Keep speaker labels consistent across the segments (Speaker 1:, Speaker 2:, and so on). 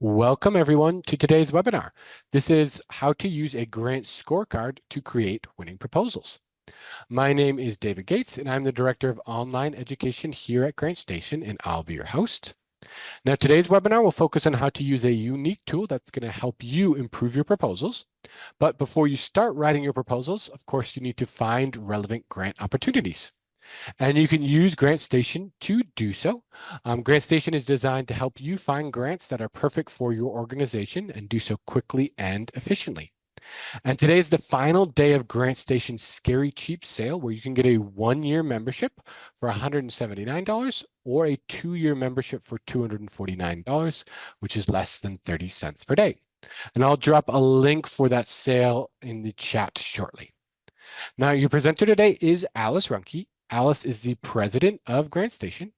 Speaker 1: Welcome everyone to today's webinar. This is how to use a grant scorecard to create winning proposals. My name is David Gates and I'm the Director of Online Education here at Grant Station, and I'll be your host. Now today's webinar will focus on how to use a unique tool that's going to help you improve your proposals. But before you start writing your proposals, of course, you need to find relevant grant opportunities. And you can use Grant Station to do so. Grant Station is designed to help you find grants that are perfect for your organization and do so quickly and efficiently. And today is the final day of Grant Station's Scary Cheap sale, where you can get a 1-year membership for $179 or a 2-year membership for $249, which is less than 30 cents per day. And I'll drop a link for that sale in the chat shortly. Now, your presenter today is Alice Ruhnke. Alice is the president of Grant Station,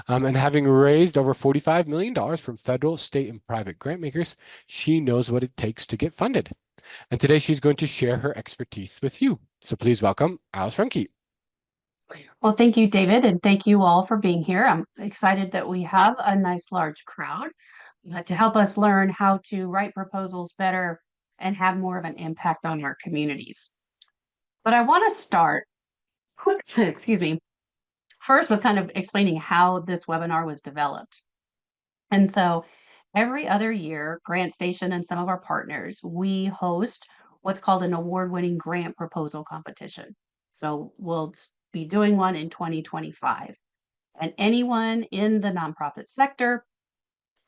Speaker 1: and having raised over $45 million from federal, state, and private grant makers, she knows what it takes to get funded. And today she's going to share her expertise with you. So please welcome Alice Ruhnke.
Speaker 2: Well, thank you, David, and thank you all for being here. I'm excited that we have a nice large crowd to help us learn how to write proposals better and have more of an impact on our communities. But I want to start, excuse me, first with kind of explaining how this webinar was developed. And so every other year, Grant Station and some of our partners, we host what's called an award-winning grant proposal competition. So we'll be doing one in 2025. And anyone in the nonprofit sector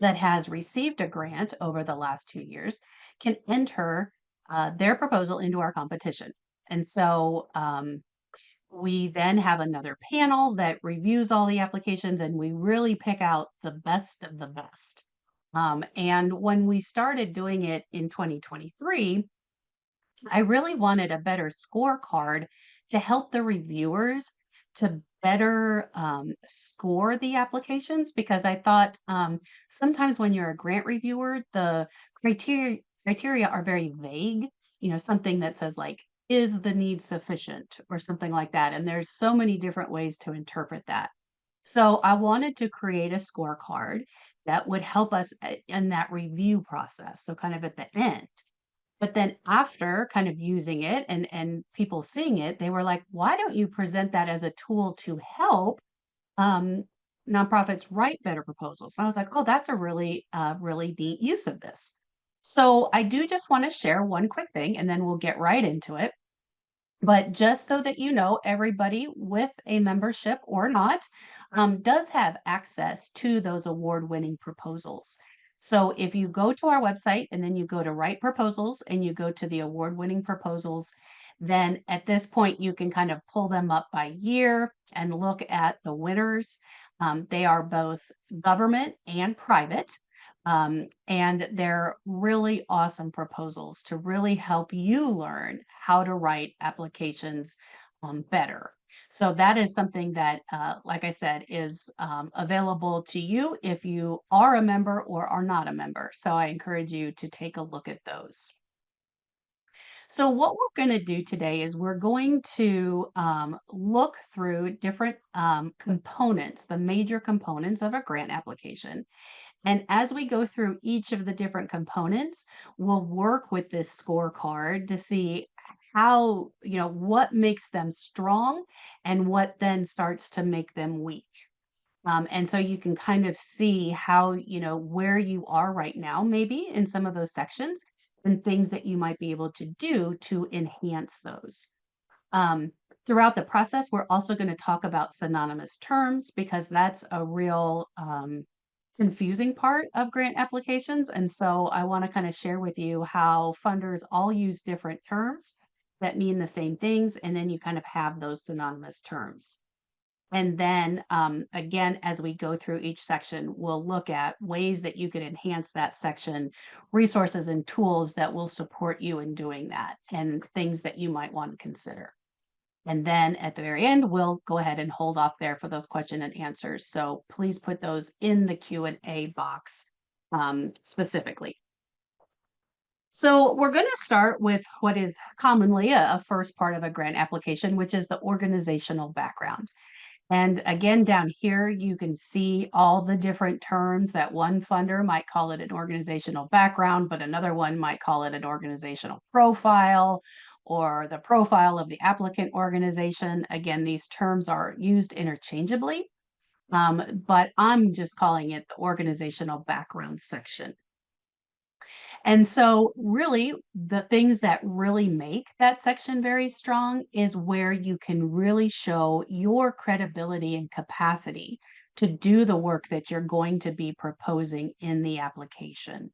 Speaker 2: that has received a grant over the last 2 years can enter their proposal into our competition. And so we then have another panel that reviews all the applications, and we really pick out the best of the best. And when we started doing it in 2023, I really wanted a better scorecard to help the reviewers to better score the applications, because I thought sometimes when you're a grant reviewer, the criteria are very vague. Something that says like, is the need sufficient or something like that. And there's so many different ways to interpret that. So I wanted to create a scorecard that would help us in that review process. So kind of at the end. But then after kind of using it and people seeing it, they were like, why don't you present that as a tool to help um, nonprofits write better proposals? And I was like, oh, that's a really neat use of this. So I do just want to share one quick thing, and then we'll get right into it. But just so that you know, everybody with a membership or not does have access to those award-winning proposals. So if you go to our website and then you go to write proposals and you go to the award-winning proposals, then at this point you can kind of pull them up by year and look at the winners. They are both government and private. And they're really awesome proposals to really help you learn how to write applications better. So that is something that, like I said, is available to you if you are a member or are not a member. So I encourage you to take a look at those. So what we're going to do today is we're going to look through different components, the major components of a grant application. And as we go through each of the different components, we'll work with this scorecard to see how, what makes them strong and what then starts to make them weak. And so you can kind of see how, where you are right now, maybe in some of those sections, and things that you might be able to do to enhance those. Throughout the process, we're also going to talk about synonymous terms, because that's a real confusing part of grant applications. And so I want to kind of share with you how funders all use different terms that mean the same things. And then you kind of have those synonymous terms. And then again, as we go through each section, we'll look at ways that you can enhance that section, resources and tools that will support you in doing that, and things that you might want to consider. And then at the very end, we'll go ahead and hold off there for those question and answers. So please put those in the Q&A box specifically. So we're going to start with what is commonly a first part of a grant application, which is the organizational background. And again, down here, you can see all the different terms that one funder might call it an organizational background, but another one might call it an organizational profile or the profile of the applicant organization. Again, these terms are used interchangeably, but I'm just calling it the organizational background section. And so really the things that really make that section very strong is where you can really show your credibility and capacity to do the work that you're going to be proposing in the application.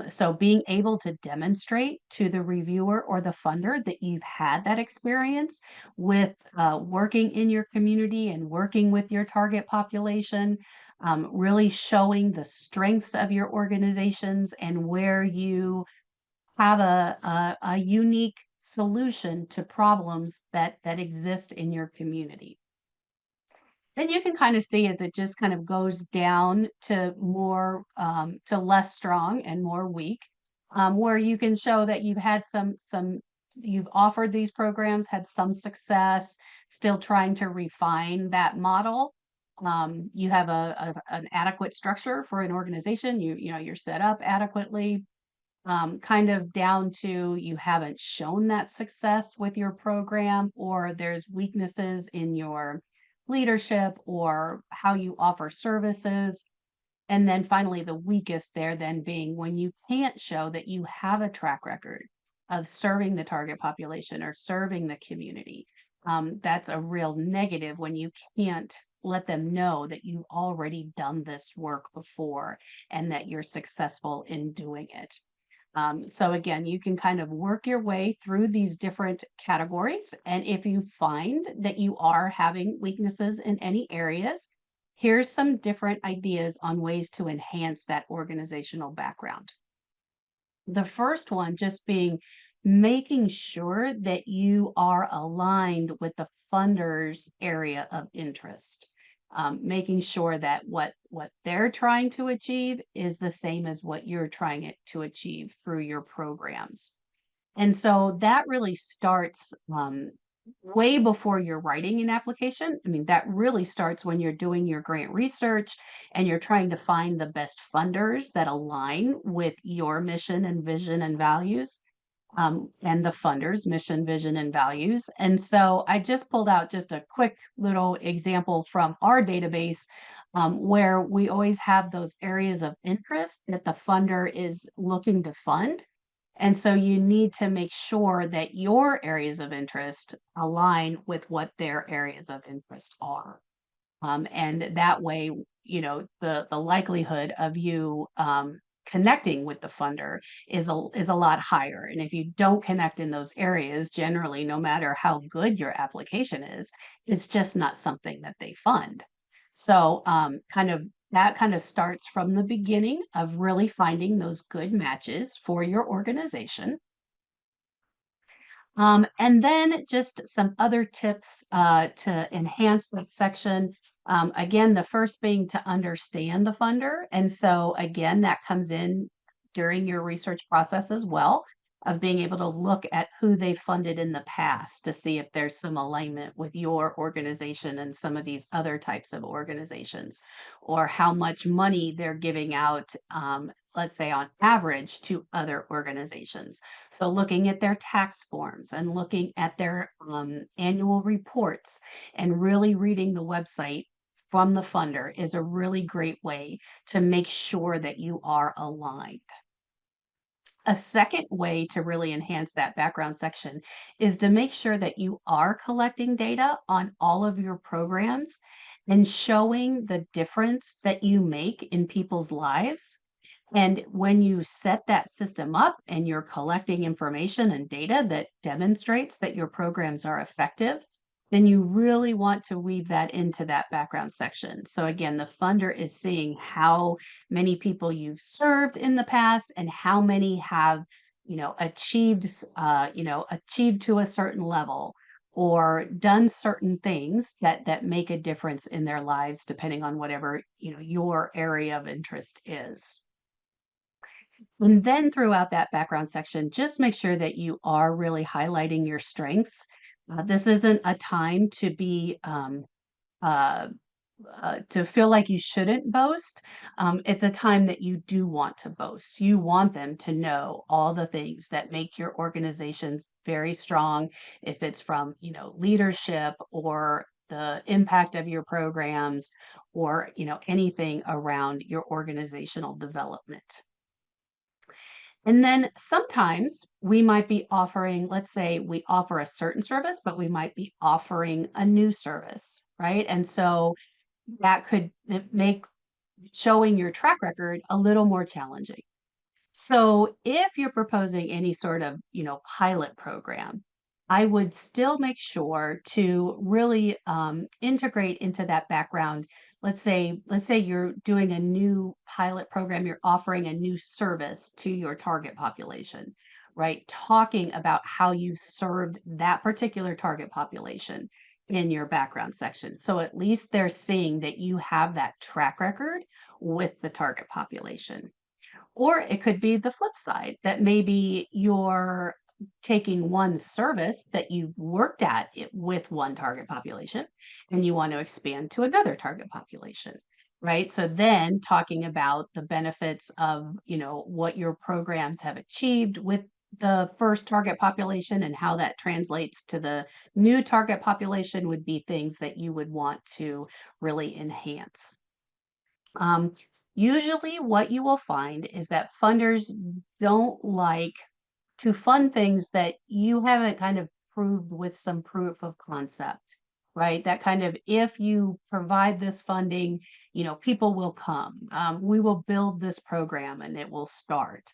Speaker 2: So being able to demonstrate to the reviewer or the funder that you've had that experience with working in your community and working with your target population, really showing the strengths of your organizations and where you have a unique solution to problems that exist in your community. Then you can kind of see as it just kind of goes down to more to less strong and more weak, where you can show that you've had you've offered these programs, had some success, still trying to refine that model. You have an adequate structure for an organization. You know you're set up adequately. Kind of down to you haven't shown that success with your program, or there's weaknesses in your leadership or how you offer services. And then finally, the weakest there then being when you can't show that you have a track record of serving the target population or serving the community. That's a real negative when you can't let them know that you've already done this work before and that you're successful in doing it. So again, you can kind of work your way through these different categories. And if you find that you are having weaknesses in any areas, here's some different ideas on ways to enhance that organizational background. The first one just being making sure that you are aligned with the funder's area of interest. Making sure that what they're trying to achieve is the same as what you're trying to achieve through your programs. And so that really starts way before you're writing an application. I mean, that really starts when you're doing your grant research and you're trying to find the best funders that align with your mission and vision and values, and the funders' mission, vision, and values. And so I just pulled out just a quick little example from our database, where we always have those areas of interest that the funder is looking to fund. And so you need to make sure that your areas of interest align with what their areas of interest are. And that way, you know, the likelihood of you connecting with the funder is a lot higher. And if you don't connect in those areas, generally, no matter how good your application is, it's just not something that they fund. So that kind of starts from the beginning of really finding those good matches for your organization. And then just some other tips to enhance that section. Again, the first being to understand the funder. And so again, that comes in during your research process as well, of being able to look at who they funded in the past to see if there's some alignment with your organization and some of these other types of organizations, or how much money they're giving out, let's say on average, to other organizations. So looking at their tax forms and looking at their annual reports and really reading the website from the funder is a really great way to make sure that you are aligned. A second way to really enhance that background section is to make sure that you are collecting data on all of your programs and showing the difference that you make in people's lives. And when you set that system up and you're collecting information and data that demonstrates that your programs are effective, then you really want to weave that into that background section. So again, the funder is seeing how many people you've served in the past and how many have, achieved to a certain level or done certain things that make a difference in their lives, depending on whatever, your area of interest is. And then throughout that background section, just make sure that you are really highlighting your strengths. This isn't a time to be uh, to feel like you shouldn't boast. It's a time that you do want to boast. You want them to know all the things that make your organizations very strong, if it's from, leadership or the impact of your programs or, anything around your organizational development. And then sometimes we might be offering, let's say we offer a certain service, but we might be offering a new service, right? And so that could make showing your track record a little more challenging. So if you're proposing any sort of, pilot program, I would still make sure to really integrate into that background. Let's say you're doing a new pilot program, you're offering a new service to your target population, right? Talking about how you served that particular target population in your background section. So at least they're seeing that you have that track record with the target population. Or it could be the flip side, that maybe you're taking one service that you've worked at it with one target population and you want to expand to another target population, right? So then talking about the benefits of, what your programs have achieved with the first target population and how that translates to the new target population would be things that you would want to really enhance. Um, Usually, what you will find is that funders don't like to fund things that you haven't kind of proved with some proof of concept, right? That kind of, if you provide this funding, people will come. We will build this program and it will start.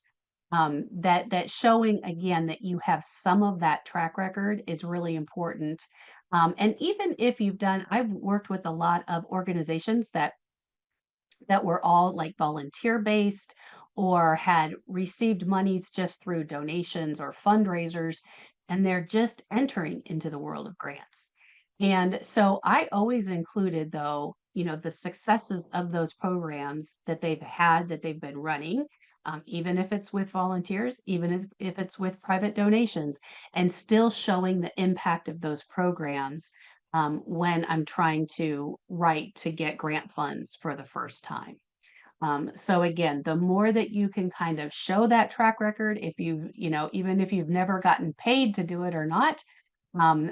Speaker 2: That showing again that you have some of that track record is really important. And even if I've worked with a lot of organizations that were all like volunteer based or had received monies just through donations or fundraisers, and they're just entering into the world of grants. And so I always included, though, the successes of those programs that they've had, that they've been running, even if it's with volunteers, even if it's with private donations, and still showing the impact of those programs when I'm trying to write to get grant funds for the first time. So again, the more that you can kind of show that track record, if even if you've never gotten paid to do it or not,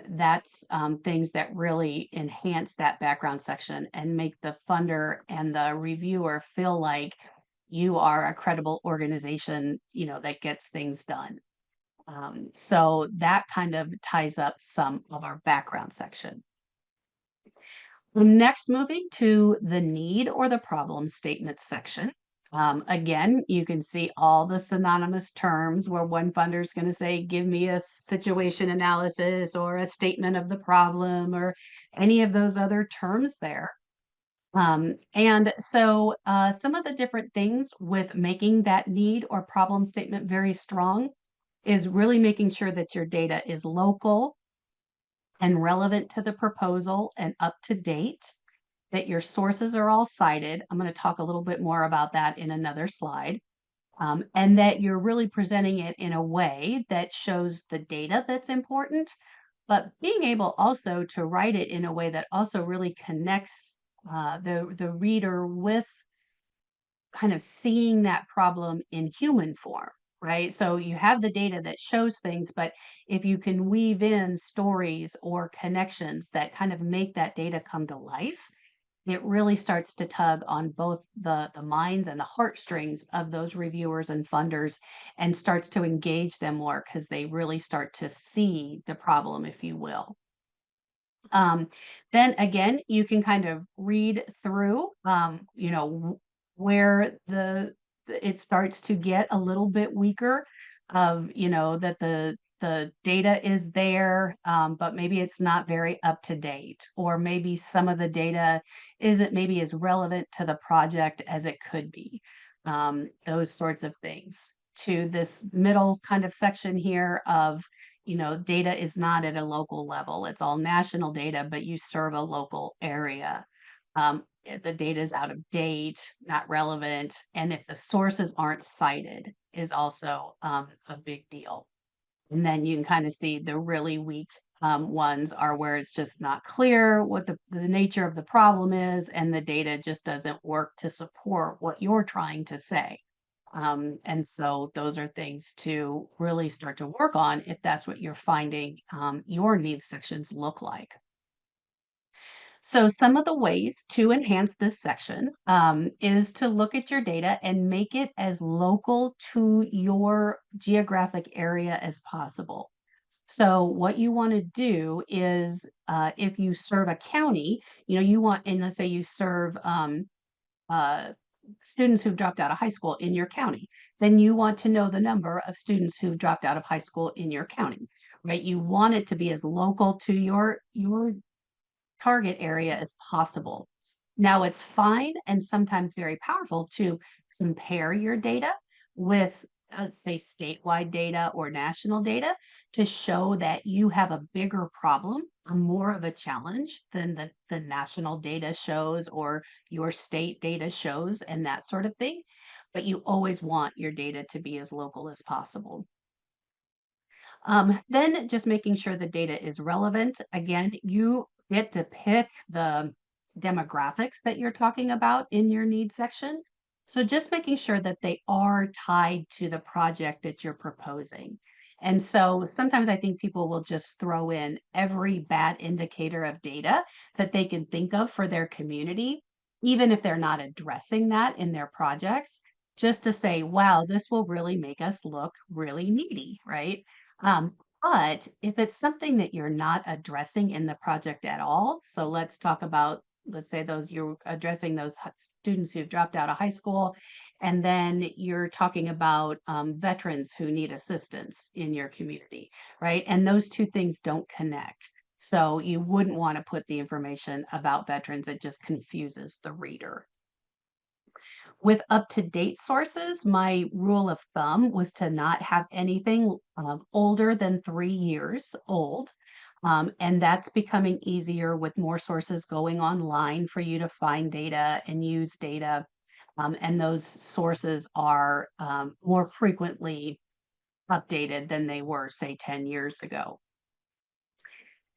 Speaker 2: that's things that really enhance that background section and make the funder and the reviewer feel like you are a credible organization, that gets things done. So that kind of ties up some of our background section. Next, moving to the need or the problem statement section. Again, you can see all the synonymous terms where one funder is going to say, give me a situation analysis or a statement of the problem or any of those other terms there. And so some of the different things with making that need or problem statement very strong is really making sure that your data is local and relevant to the proposal and up to date, that your sources are all cited. I'm going to talk a little bit more about that in another slide. And that you're really presenting it in a way that shows the data that's important, but being able also to write it in a way that also really connects the reader with kind of seeing that problem in human form, right? So you have the data that shows things, but if you can weave in stories or connections that kind of make that data come to life, it really starts to tug on both the minds and the heartstrings of those reviewers and funders and starts to engage them more because they really start to see the problem, if you will. Um, then again, you can kind of read through, where it starts to get a little bit weaker of, that the data is there, but maybe it's not very up to date, or maybe some of the data isn't maybe as relevant to the project as it could be. Those sorts of things. To this middle kind of section here of data is not at a local level. It's all national data, but you serve a local area. The data is out of date, not relevant, and if the sources aren't cited is also a big deal. And then you can kind of see the really weak ones are where it's just not clear what the nature of the problem is, and the data just doesn't work to support what you're trying to say. And so those are things to really start to work on if that's what you're finding your needs sections look like. So some of the ways to enhance this section is to look at your data and make it as local to your geographic area as possible. So what you want to do is, if you serve a county, you want, and let's say you serve uh, students who've dropped out of high school in your county, then you want to know the number of students who've dropped out of high school in your county, right? You want it to be as local to your target area as possible. Now, it's fine and sometimes very powerful to compare your data with, say, statewide data or national data to show that you have a bigger problem, more of a challenge than the national data shows or your state data shows, and that sort of thing. But you always want your data to be as local as possible. Then just making sure the data is relevant. Again, you get to pick the demographics that you're talking about in your needs section. So just making sure that they are tied to the project that you're proposing. And so sometimes I think people will just throw in every bad indicator of data that they can think of for their community, even if they're not addressing that in their projects, just to say, wow, this will really make us look really needy, right? Um, but if it's something that you're not addressing in the project at all, so let's talk about, let's say those you're addressing those students who've dropped out of high school, and then you're talking about veterans who need assistance in your community, right? And those two things don't connect. So you wouldn't want to put the information about veterans. It just confuses the reader. With up-to-date sources, my rule of thumb was to not have anything older than 3 years old. And that's becoming easier with more sources going online for you to find data and use data. And those sources are more frequently updated than they were, say, 10 years ago.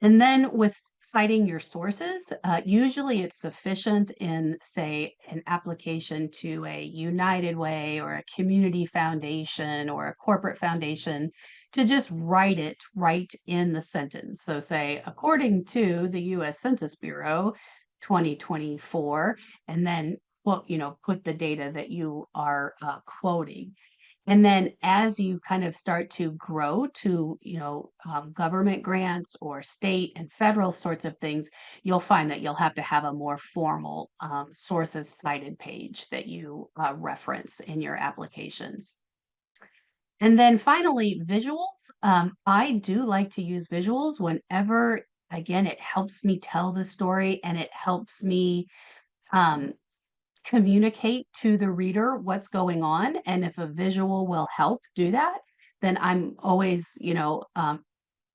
Speaker 2: And then with citing your sources, usually it's sufficient in, say, an application to a United Way or a community foundation or a corporate foundation to just write it right in the sentence. So say, according to the US Census Bureau 2024, and then, well, put the data that you are quoting. And then as you kind of start to grow to, government grants or state and federal sorts of things, you'll find that you'll have to have a more formal sources cited page that you reference in your applications. And then finally, visuals. I do like to use visuals whenever, again, it helps me tell the story and it helps me um, communicate to the reader what's going on. And if a visual will help do that, then I'm always,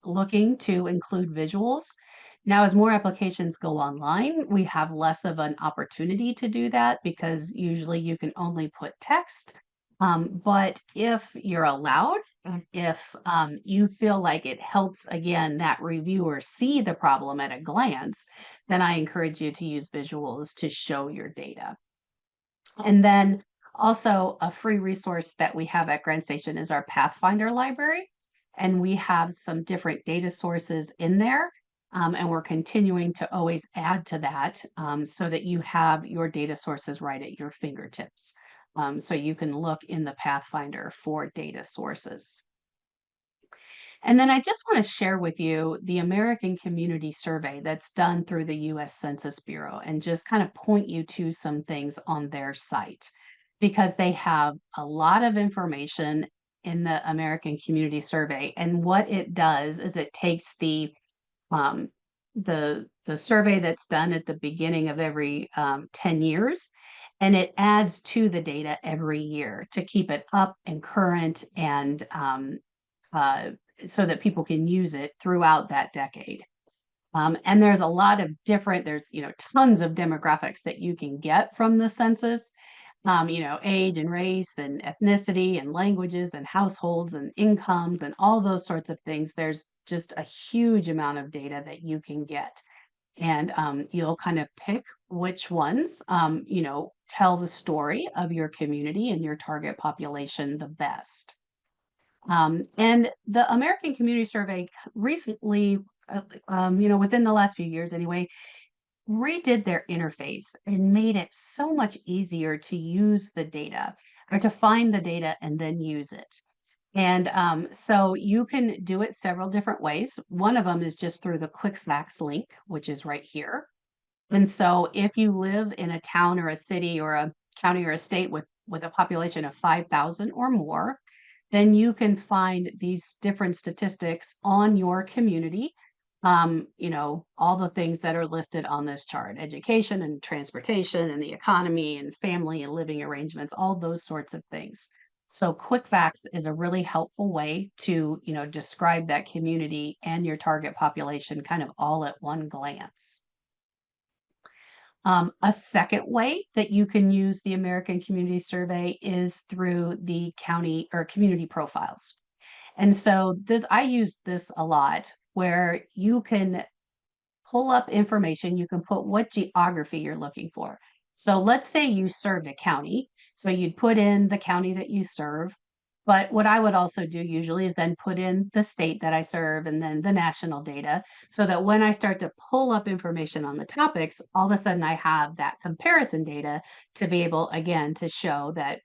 Speaker 2: looking to include visuals. Now, as more applications go online, we have less of an opportunity to do that because usually you can only put text. But if you're allowed, if you feel like it helps, again, that reviewer see the problem at a glance, then I encourage you to use visuals to show your data. And then also a free resource that we have at Grand Station is our Pathfinder library. And we have some different data sources in there. And we're continuing to always add to that so that you have your data sources right at your fingertips. So you can look in the Pathfinder for data sources. And then I just want to share with you the American Community Survey that's done through the US Census Bureau and just kind of point you to some things on their site because they have a lot of information in the American Community Survey. And what it does is it takes um, the survey that's done at the beginning of every 10 years and it adds to the data every year to keep it up and current and uh, so that people can use it throughout that decade. And there's a lot of different, there's, tons of demographics that you can get from the census, age and race and ethnicity and languages and households and incomes and all those sorts of things. There's just a huge amount of data that you can get. And you'll kind of pick which ones, tell the story of your community and your target population the best. And the American Community Survey recently, within the last few years anyway, redid their interface and made it so much easier to use the data or to find the data and then use it. And so you can do it several different ways. One of them is just through the quick facts link, which is right here. And so if you live in a town or a city or a county or a state with a population of 5,000 or more, then you can find these different statistics on your community. All the things that are listed on this chart, education and transportation and the economy and family and living arrangements, all those sorts of things. So quick facts is a really helpful way to, describe that community and your target population kind of all at one glance. A second way that you can use the American Community Survey is through the county or community profiles. And so I use this a lot where you can pull up information, you can put what geography you're looking for. So let's say you served a county. So you'd put in the county that you serve. But what I would also do usually is then put in the state that I serve and then the national data so that when I start to pull up information on the topics, all of a sudden I have that comparison data to be able, again, to show that,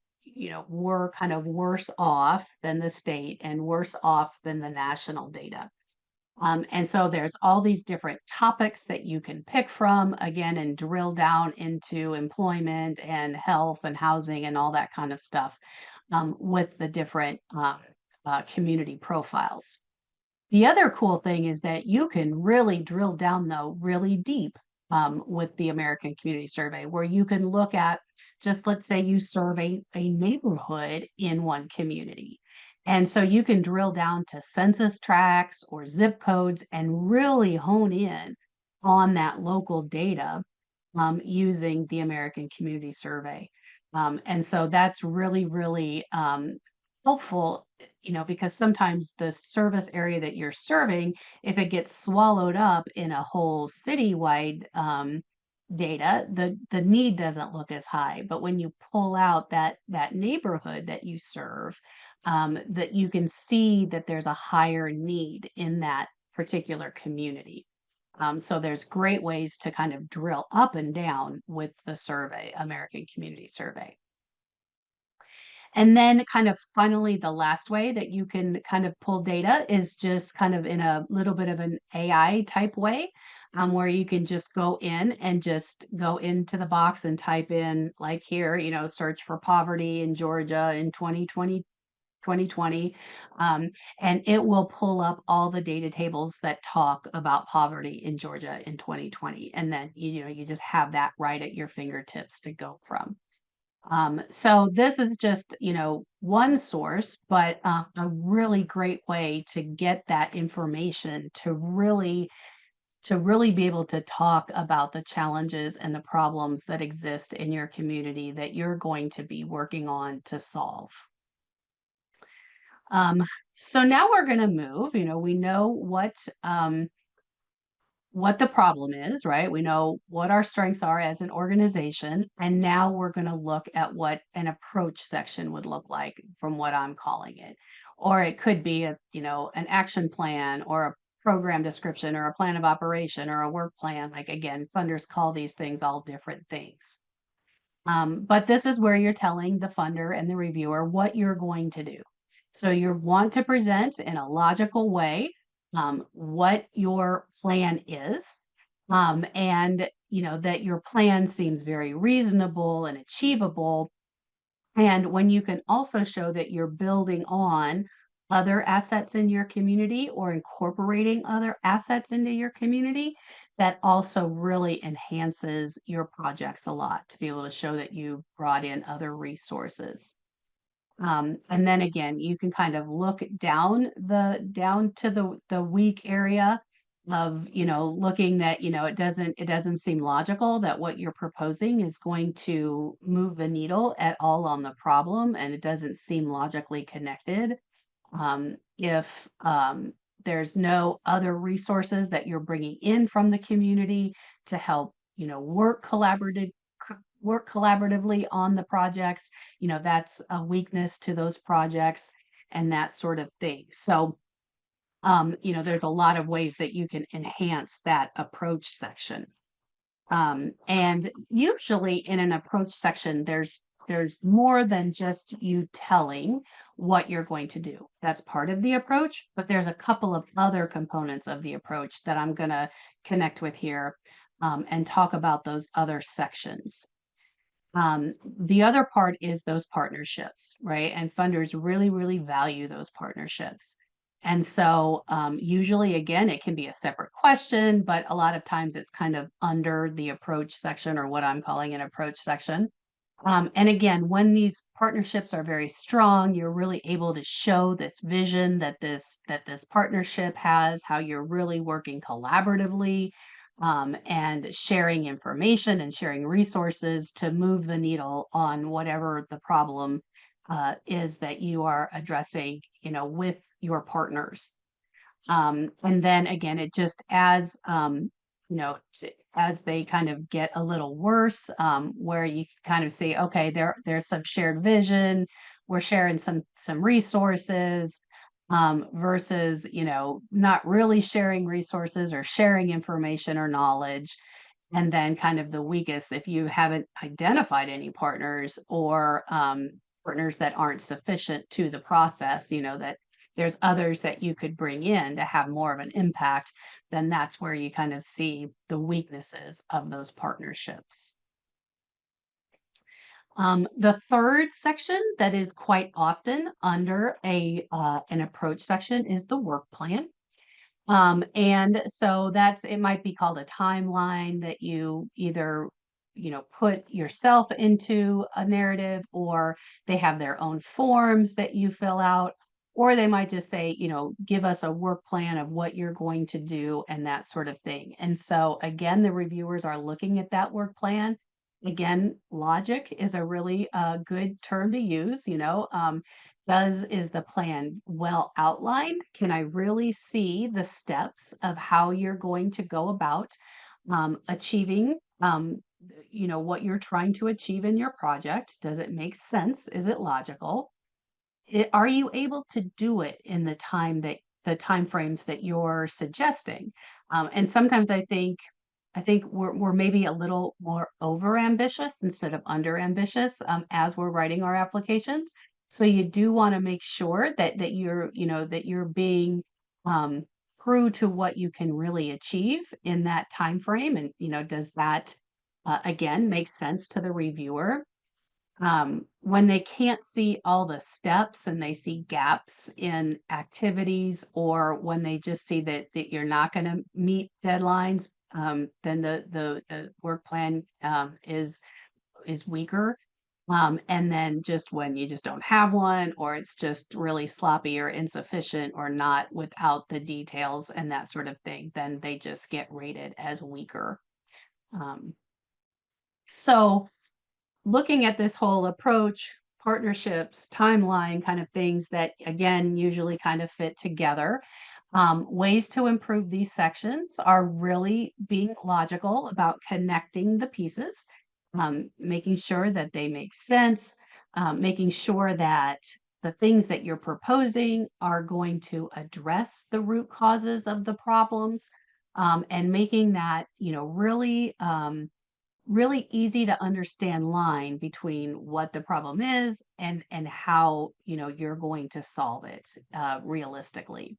Speaker 2: we're kind of worse off than the state and worse off than the national data. And so there's all these different topics that you can pick from, again, and drill down into employment and health and housing and all that kind of stuff with the different community profiles. The other cool thing is that you can really drill down, though, really deep with the American Community Survey, where you can look at just, let's say you serve a neighborhood in one community. And so you can drill down to census tracts or zip codes and really hone in on that local data using the American Community Survey. And so that's really, really helpful, because sometimes the service area that you're serving, if it gets swallowed up in a whole citywide data, the need doesn't look as high. But when you pull out that neighborhood that you serve, that you can see that there's a higher need in that particular community. So there's great ways to kind of drill up and down with the survey, American Community Survey. And then kind of finally, the last way that you can kind of pull data is just kind of in a little bit of an AI type way, where you can just go in and just go into the box and type in, like here, search for poverty in Georgia in 2020, and it will pull up all the data tables that talk about poverty in Georgia in 2020. And then, you just have that right at your fingertips to go from. So this is just, one source, but a really great way to get that information to really be able to talk about the challenges and the problems that exist in your community that you're going to be working on to solve. So now we're going to move, we know what the problem is, right? We know what our strengths are as an organization. And now we're going to look at what an approach section would look like from what I'm calling it. Or it could be an action plan or a program description or a plan of operation or a work plan. Like, again, funders call these things all different things. But this is where you're telling the funder and the reviewer what you're going to do. So you want to present in a logical way what your plan is, and that your plan seems very reasonable and achievable. And when you can also show that you're building on other assets in your community or incorporating other assets into your community, that also really enhances your projects a lot to be able to show that you brought in other resources. And then again, you can kind of look down to the weak area of, looking that, it doesn't seem logical that what you're proposing is going to move the needle at all on the problem, and it doesn't seem logically connected. If There's no other resources that you're bringing in from the community to help, work collaboratively on the projects. That's a weakness to those projects and that sort of thing. So, there's a lot of ways that you can enhance that approach section. And usually in an approach section, there's more than just you telling what you're going to do. That's part of the approach, but there's a couple of other components of the approach that I'm going to connect with here, and talk about those other sections. The other part is those partnerships, right? And funders really, really value those partnerships. And so usually, again, it can be a separate question, but a lot of times it's kind of under the approach section, or what I'm calling an approach section. And again, when these partnerships are very strong, you're really able to show this vision that this partnership has, how you're really working collaboratively, and sharing information and sharing resources to move the needle on whatever the problem is that you are addressing, with your partners. And then again, it just as they kind of get a little worse, where you can kind of see, okay, there's some shared vision, we're sharing some resources, versus, not really sharing resources or sharing information or knowledge. And then kind of the weakest, if you haven't identified any partners, or partners that aren't sufficient to the process, that there's others that you could bring in to have more of an impact, then that's where you kind of see the weaknesses of those partnerships. The third section that is quite often under an approach section is the work plan. And so it might be called a timeline that you either, put yourself into a narrative, or they have their own forms that you fill out, or they might just say, give us a work plan of what you're going to do and that sort of thing. And so again, the reviewers are looking at that work plan. Again, logic is a really good term to use, is the plan well outlined? Can I really see the steps of how you're going to go about achieving, what you're trying to achieve in your project? Does it make sense? Is it logical? Are you able to do it in the time frames that you're suggesting? And sometimes I think we're maybe a little more over ambitious instead of under ambitious, as we're writing our applications. So you do want to make sure that you're being true to what you can really achieve in that time frame, and does that again make sense to the reviewer? When they can't see all the steps and they see gaps in activities, or when they just see that you're not going to meet deadlines, then the work plan is weaker. And then just when you just don't have one, or it's just really sloppy or insufficient or not without the details and that sort of thing, then they just get rated as weaker. So looking at this whole approach, partnerships, timeline kind of things that, again, usually kind of fit together. Ways to improve these sections are really being logical about connecting the pieces, making sure that they make sense, making sure that the things that you're proposing are going to address the root causes of the problems, and making that, really easy to understand line between what the problem is and how you're going to solve it realistically.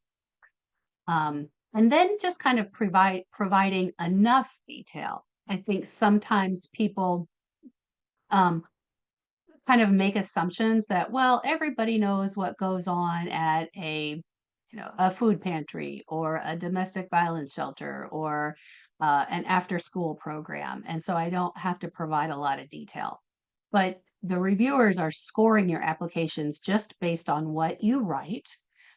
Speaker 2: And then just kind of providing enough detail. I think sometimes people kind of make assumptions that, well, everybody knows what goes on at a food pantry or a domestic violence shelter, or an after school program. And so I don't have to provide a lot of detail. But the reviewers are scoring your applications just based on what you write.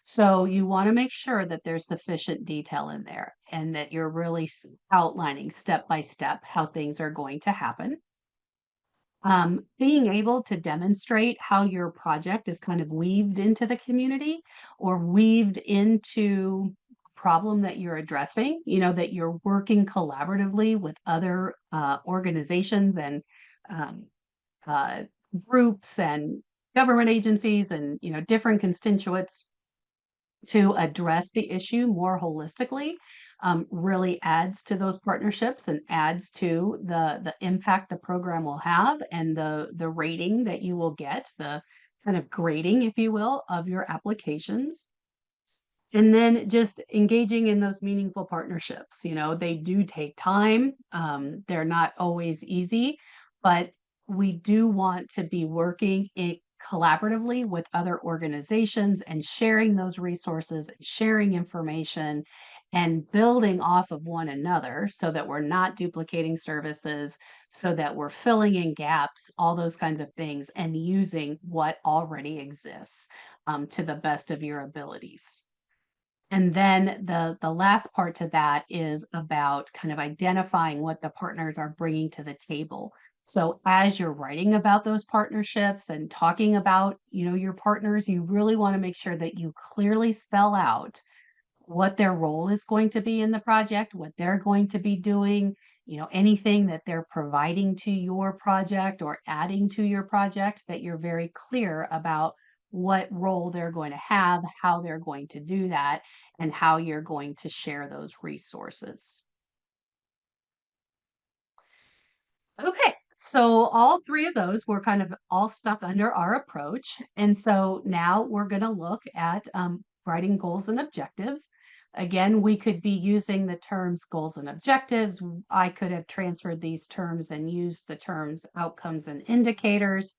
Speaker 2: So you want to make sure that there's sufficient detail in there, and that you're really outlining step by step how things are going to happen. Being able to demonstrate how your project is kind of weaved into the community, or weaved into problem that you're addressing, that you're working collaboratively with other organizations and um, uh, groups and government agencies and, different constituents to address the issue more holistically, really adds to those partnerships and adds to the impact the program will have and the rating that you will get, the kind of grading, if you will, of your applications. And then just engaging in those meaningful partnerships. They do take time. They're not always easy, but we do want to be working collaboratively with other organizations and sharing those resources, and sharing information, and building off of one another so that we're not duplicating services, so that we're filling in gaps, all those kinds of things, and using what already exists to the best of your abilities. And then the last part to that is about kind of identifying what the partners are bringing to the table. So as you're writing about those partnerships and talking about, your partners, you really want to make sure that you clearly spell out what their role is going to be in the project, what they're going to be doing, anything that they're providing to your project or adding to your project, that you're very clear about what role they're going to have, how they're going to do that, and how you're going to share those resources. Okay, so all three of those were kind of all stuck under our approach. And so now we're going to look at writing goals and objectives. Again, we could be using the terms goals and objectives. I could have transferred these terms and used the terms outcomes and indicators.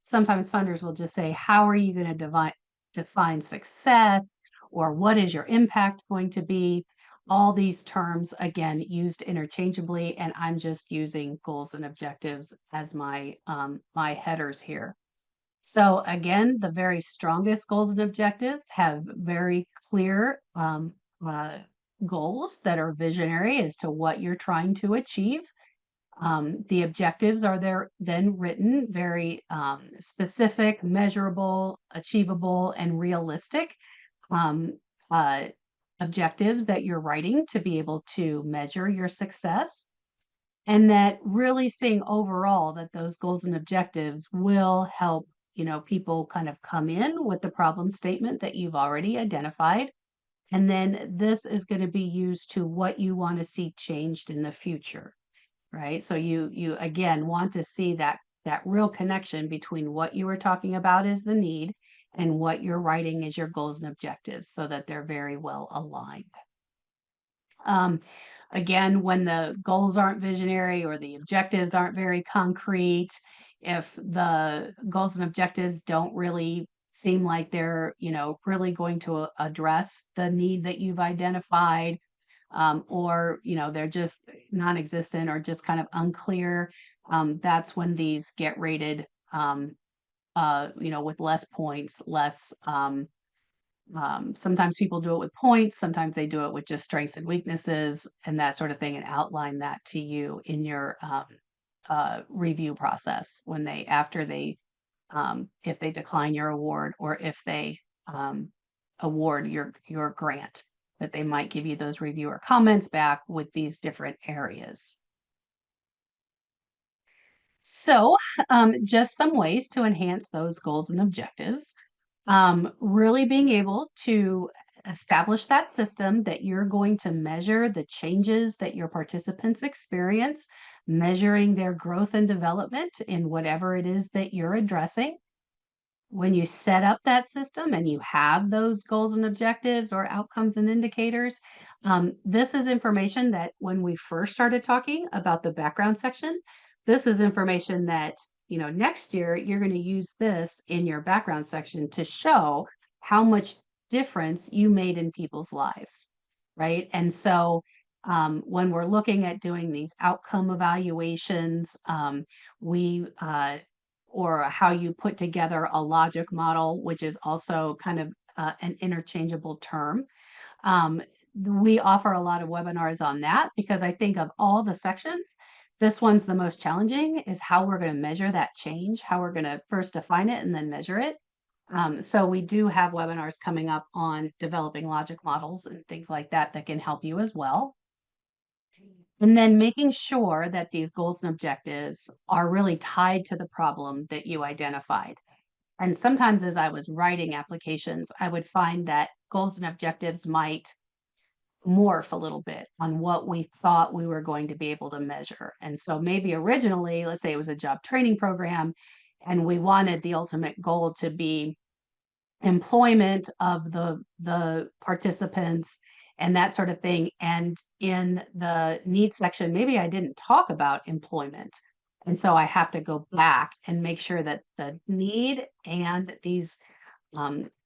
Speaker 2: Sometimes funders will just say, how are you going to define success? Or what is your impact going to be? All these terms, again, used interchangeably, and I'm just using goals and objectives as my headers here. So again, the very strongest goals and objectives have very clear goals that are visionary as to what you're trying to achieve. The objectives are there then written very specific, measurable, achievable, and realistic. Um, uh, Objectives that you're writing to be able to measure your success, and that really seeing overall that those goals and objectives will help people kind of come in with the problem statement that you've already identified, and then this is going to be used to what you want to see changed in the future, right? So you again want to see that real connection between what you were talking about as the need and what you're writing as your goals and objectives, so that they're very well aligned. Um, Again, when the goals aren't visionary or the objectives aren't very concrete, if the goals and objectives don't really seem like they're, really going to address the need that you've identified, or, they're just non-existent or just kind of unclear, that's when these get rated, with less points, less, sometimes people do it with points, sometimes they do it with just strengths and weaknesses and that sort of thing, and outline that to you in your review process when after they, if they decline your award or if they award your grant, that they might give you those reviewer comments back with these different areas. So just some ways to enhance those goals and objectives. Really being able to establish that system that you're going to measure the changes that your participants experience, measuring their growth and development in whatever it is that you're addressing. When you set up that system and you have those goals and objectives or outcomes and indicators, this is information that when we first started talking about the background section, this is information that, next year you're going to use this in your background section to show how much difference you made in people's lives, right? And so when we're looking at doing these outcome evaluations, we or how you put together a logic model, which is also kind of an interchangeable term. We offer a lot of webinars on that because I think of all the sections, this one's the most challenging, is how we're going to measure that change, how we're going to first define it and then measure it. So we do have webinars coming up on developing logic models and things like that that can help you as well. And then making sure that these goals and objectives are really tied to the problem that you identified. And sometimes as I was writing applications, I would find that goals and objectives might morph a little bit on what we thought we were going to be able to measure. And so maybe originally, let's say it was a job training program, and we wanted the ultimate goal to be employment of the participants and that sort of thing. And in the needs section, maybe I didn't talk about employment. And so I have to go back and make sure that the need and these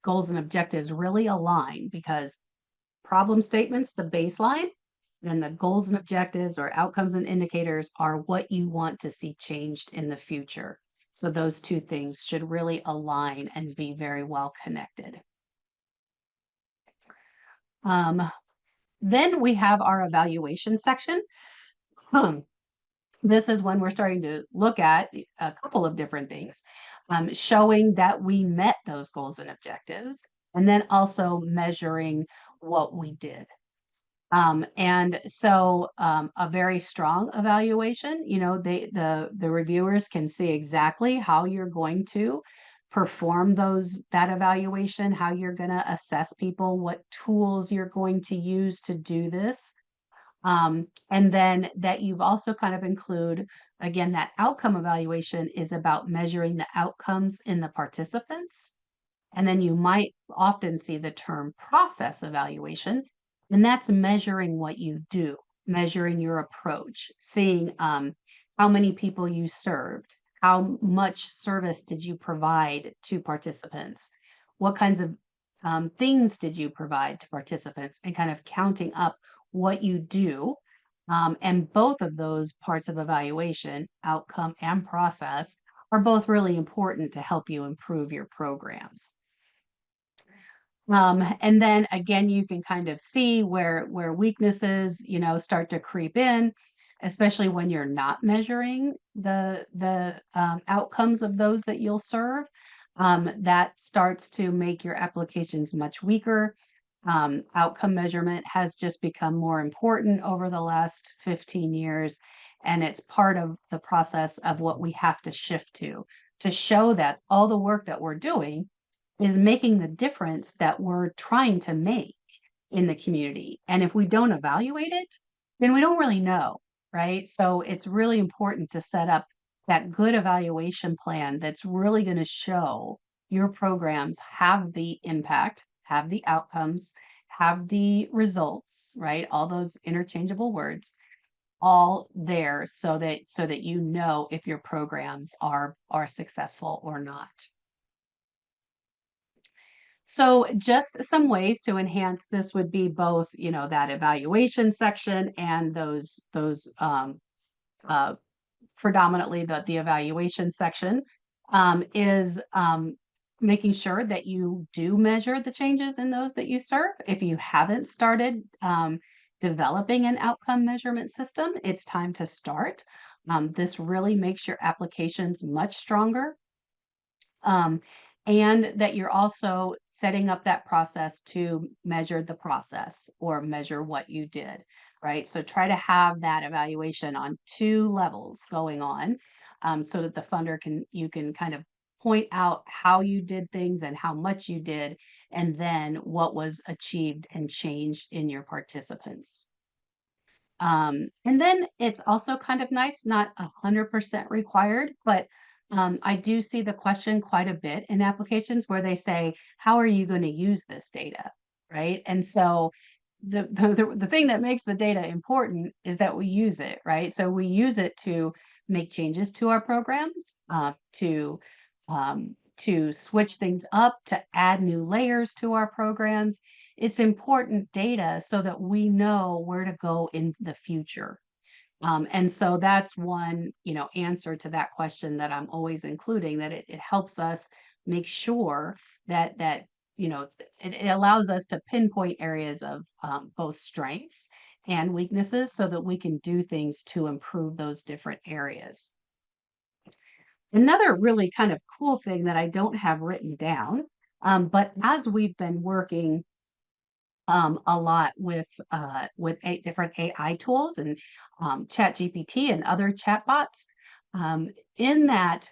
Speaker 2: goals and objectives really align, because problem statements, the baseline, and the goals and objectives or outcomes and indicators are what you want to see changed in the future. So those two things should really align and be very well connected. Um, then we have our evaluation section. This is when we're starting to look at a couple of different things, showing that we met those goals and objectives, and then also measuring what we did. And so a very strong evaluation, the reviewers can see exactly how you're going to perform that evaluation, how you're going to assess people, what tools you're going to use to do this. And then that you've also kind of include, again, that outcome evaluation is about measuring the outcomes in the participants. And then you might often see the term process evaluation, and that's measuring what you do, measuring your approach, seeing how many people you served, how much service did you provide to participants, what kinds of things did you provide to participants, and kind of counting up what you do. And both of those parts of evaluation, outcome and process, are both really important to help you improve your programs. And then again, you can kind of see where weaknesses, start to creep in, especially when you're not measuring the outcomes of those that you'll serve. That starts to make your applications much weaker. Outcome measurement has just become more important over the last 15 years, and it's part of the process of what we have to shift to show that all the work that we're doing is making the difference that we're trying to make in the community. And if we don't evaluate it, then we don't really know, right? So it's really important to set up that good evaluation plan that's really going to show your programs have the impact, have the outcomes, have the results, right? All those interchangeable words all there so that you know if your programs are successful or not. So just some ways to enhance this would be both, that evaluation section and those uh, predominantly the evaluation section is making sure that you do measure the changes in those that you serve. If you haven't started developing an outcome measurement system, it's time to start. This really makes your applications much stronger. And that you're also setting up that process to measure the process or measure what you did, right? So try to have that evaluation on two levels going on, so that the funder you can kind of point out how you did things and how much you did, and then what was achieved and changed in your participants. And then it's also kind of nice, not 100% required, but I do see the question quite a bit in applications where they say, how are you going to use this data? Right. And so the thing that makes the data important is that we use it, right? So we use it to make changes to our programs, to switch things up, to add new layers to our programs. It's important data so that we know where to go in the future. And so that's one, answer to that question that I'm always including, that it helps us make sure that it allows us to pinpoint areas of both strengths and weaknesses so that we can do things to improve those different areas. Another really kind of cool thing that I don't have written down, but as we've been working a lot with different AI tools and Chat GPT and other chatbots. In that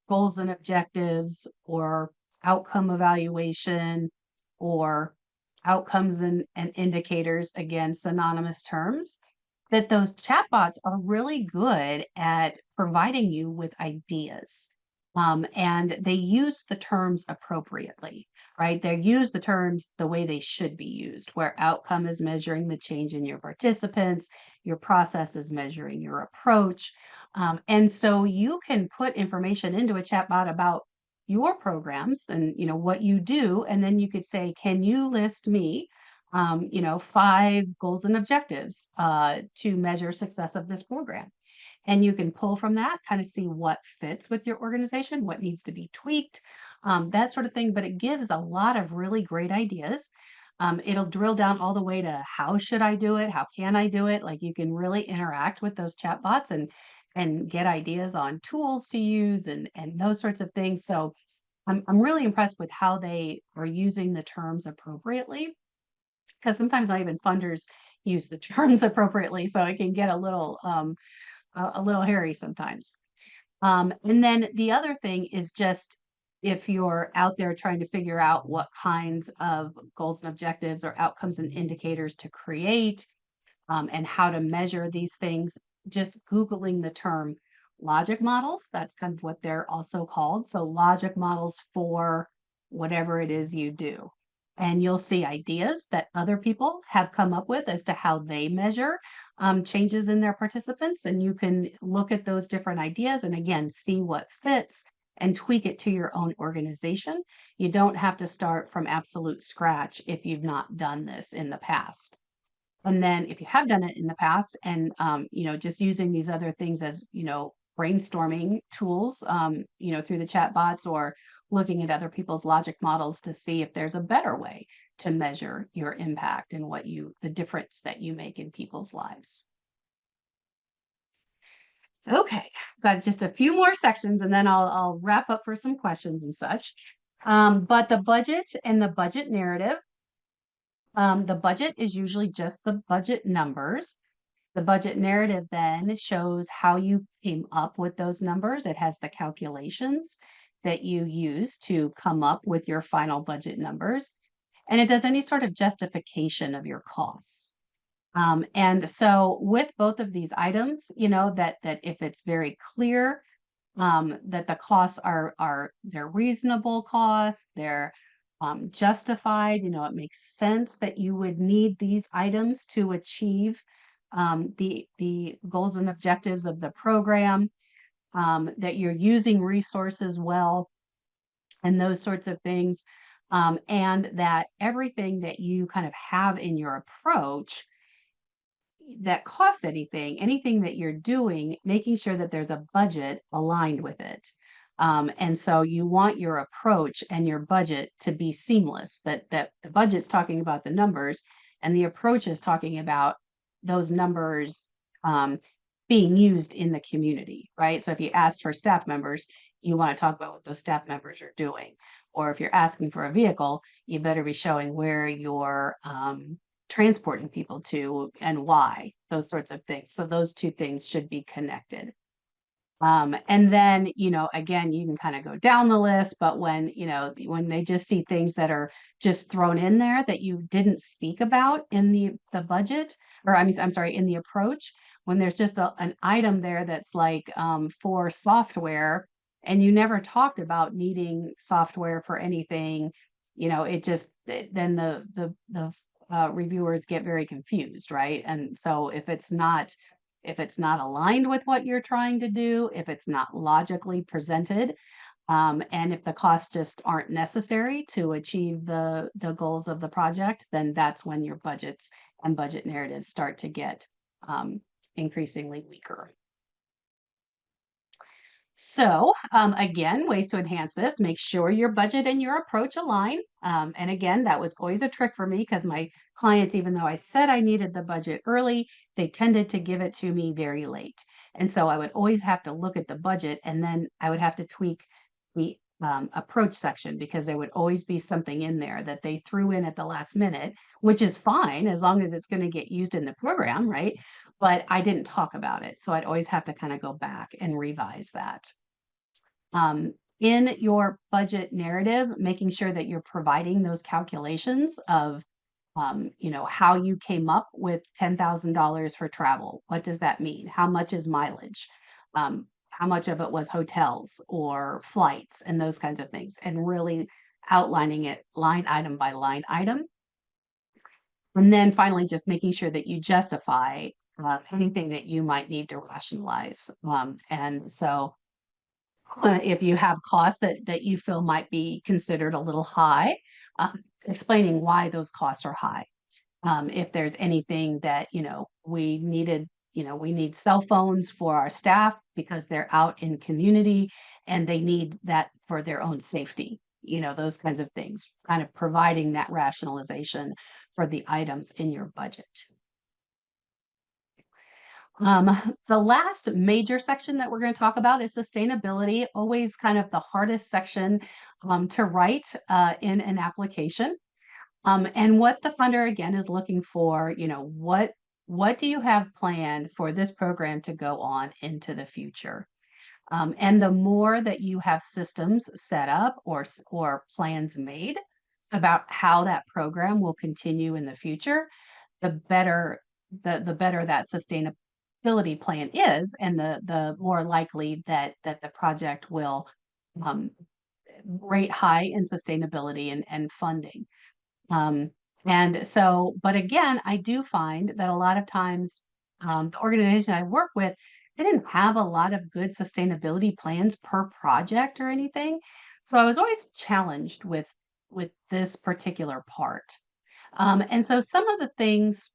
Speaker 2: goals and objectives or outcome evaluation or outcomes and indicators, again, synonymous terms, that those chatbots are really good at providing you with ideas. And they use the terms appropriately, right? They use the terms the way they should be used, where outcome is measuring the change in your participants, your process is measuring your approach. And so you can put information into a chatbot about your programs and what you do, and then you could say, can you list me 5 goals and objectives to measure success of this program? And you can pull from that, kind of see what fits with your organization, what needs to be tweaked, that sort of thing. But it gives a lot of really great ideas. It'll drill down all the way to how should I do it? How can I do it? Like you can really interact with those chatbots and get ideas on tools to use and those sorts of things. So I'm really impressed with how they are using the terms appropriately, because sometimes not even funders use the terms appropriately, so it can get a little hairy sometimes. And then the other thing is just if you're out there trying to figure out what kinds of goals and objectives or outcomes and indicators to create, and how to measure these things, just Googling the term logic models, that's kind of what they're also called. So logic models for whatever it is you do. And you'll see ideas that other people have come up with as to how they measure changes in their participants. And you can look at those different ideas and again, see what fits and tweak it to your own organization. You don't have to start from absolute scratch if you've not done this in the past. And then if you have done it in the past and, just using these other things as, brainstorming tools, through the chat bots or looking at other people's logic models to see if there's a better way to measure your impact and the difference that you make in people's lives. Okay, got just a few more sections and then I'll wrap up for some questions and such. But the budget and the budget narrative. The budget is usually just the budget numbers. The budget narrative then shows how you came up with those numbers. It has the calculations that you use to come up with your final budget numbers. And it does any sort of justification of your costs. And so with both of these items, that if it's very clear that the costs they're reasonable costs, they're justified. It makes sense that you would need these items to achieve the goals and objectives of the program, that you're using resources well, and those sorts of things, and that everything that you kind of have in your approach that costs anything that you're doing, making sure that there's a budget aligned with it. And so you want your approach and your budget to be seamless, that the budget's talking about the numbers and the approach is talking about those numbers being used in the community, right? So if you ask for staff members, you want to talk about what those staff members are doing. Or if you're asking for a vehicle, you better be showing where you're transporting people to and why, those sorts of things. So those two things should be connected. And then, again, you can kind of go down the list, but when they just see things that are just thrown in there that you didn't speak about in the budget, or I'm sorry, in the approach, when there's just an item there that's like for software, and you never talked about needing software for anything, then the reviewers get very confused, right? And so if it's not aligned with what you're trying to do, if it's not logically presented, and if the costs just aren't necessary to achieve the goals of the project, then that's when your budgets and budget narratives start to get increasingly weaker. So, again, ways to enhance this, make sure your budget and your approach align. And again, that was always a trick for me because my clients, even though I said I needed the budget early, they tended to give it to me very late. And so I would always have to look at the budget and then I would have to tweak the approach section because there would always be something in there that they threw in at the last minute, which is fine as long as it's going to get used in the program, right? But I didn't talk about it. So I'd always have to kind of go back and revise that. In your budget narrative, making sure that you're providing those calculations of, how you came up with $10,000 for travel. What does that mean? How much is mileage? How much of it was hotels or flights and those kinds of things, and really outlining it line item by line item. And then finally, just making sure that you justify anything that you might need to rationalize. And so if you have costs that you feel might be considered a little high, explaining why those costs are high. If there's anything that, we needed, we need cell phones for our staff because they're out in community and they need that for their own safety, those kinds of things, kind of providing that rationalization for the items in your budget. The last major section that we're going to talk about is sustainability, always kind of the hardest section to write in an application. And what the funder again is looking for, what do you have planned for this program to go on into the future? And the more that you have systems set up or plans made about how that program will continue in the future, the better the better that sustainability plan is, and the more likely that the project will um, rate high in sustainability and funding. Um, and so, but again, I do find that a lot of times the organization I work with, they didn't have a lot of good sustainability plans per project or anything. So I was always challenged with this particular part. And so some of the things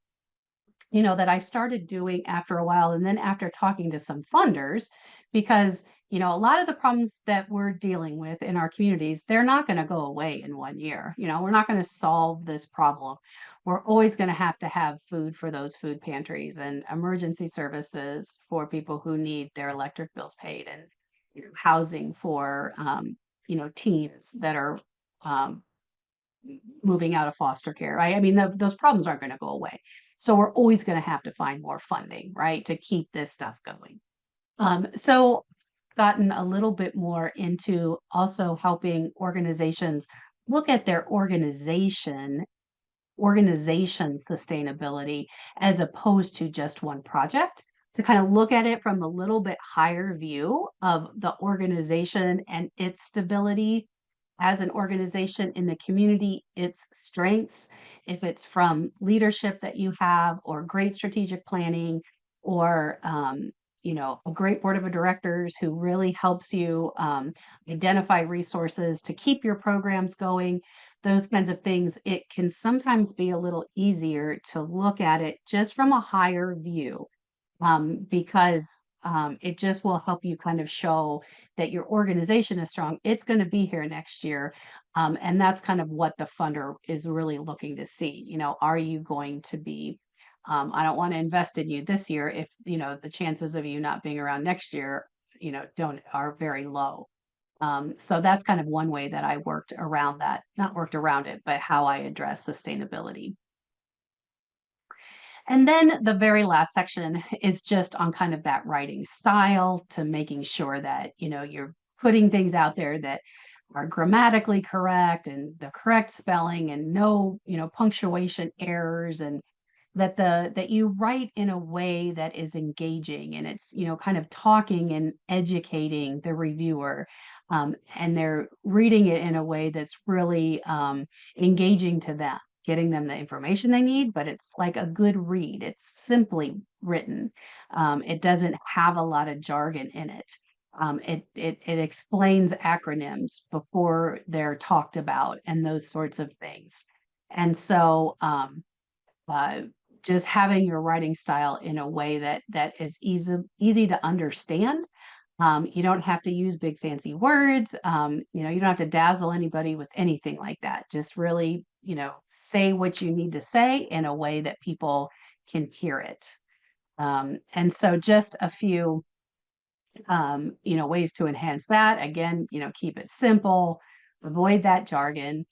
Speaker 2: that I started doing after a while, and then after talking to some funders, because, a lot of the problems that we're dealing with in our communities, they're not going to go away in 1 year. We're not going to solve this problem. We're always going to have food for those food pantries and emergency services for people who need their electric bills paid, and housing for, teens that are um, moving out of foster care, right? I mean, those problems aren't going to go away. So we're always going to have to find more funding, right, to keep this stuff going. So gotten a little bit more into also helping organizations look at their organization sustainability as opposed to just one project, to kind of look at it from a little bit higher view of the organization and its stability as an organization in the community, its strengths, if it's from leadership that you have, or great strategic planning, or a great board of directors who really helps you identify resources to keep your programs going, those kinds of things. It can sometimes be a little easier to look at it just from a higher view, because it just will help you kind of show that your organization is strong. It's going to be here next year. And that's kind of what the funder is really looking to see. Are you going to be, I don't want to invest in you this year if, the chances of you not being around next year, are very low. So that's kind of one way that I worked around that, not worked around it, but how I address sustainability. And then the very last section is just on kind of that writing style, to making sure that, you're putting things out there that are grammatically correct and the correct spelling, and no, punctuation errors, and that you write in a way that is engaging, and it's, kind of talking and educating the reviewer, and they're reading it in a way that's really engaging to them, getting them the information they need, but it's like a good read. It's simply written. It doesn't have a lot of jargon in it. It explains acronyms before they're talked about and those sorts of things. And so uh, just having your writing style in a way that is easy to understand, You don't have to use big fancy words. You don't have to dazzle anybody with anything like that. Just really, say what you need to say in a way that people can hear it. And so just a few, ways to enhance that. Again, keep it simple, avoid that jargon,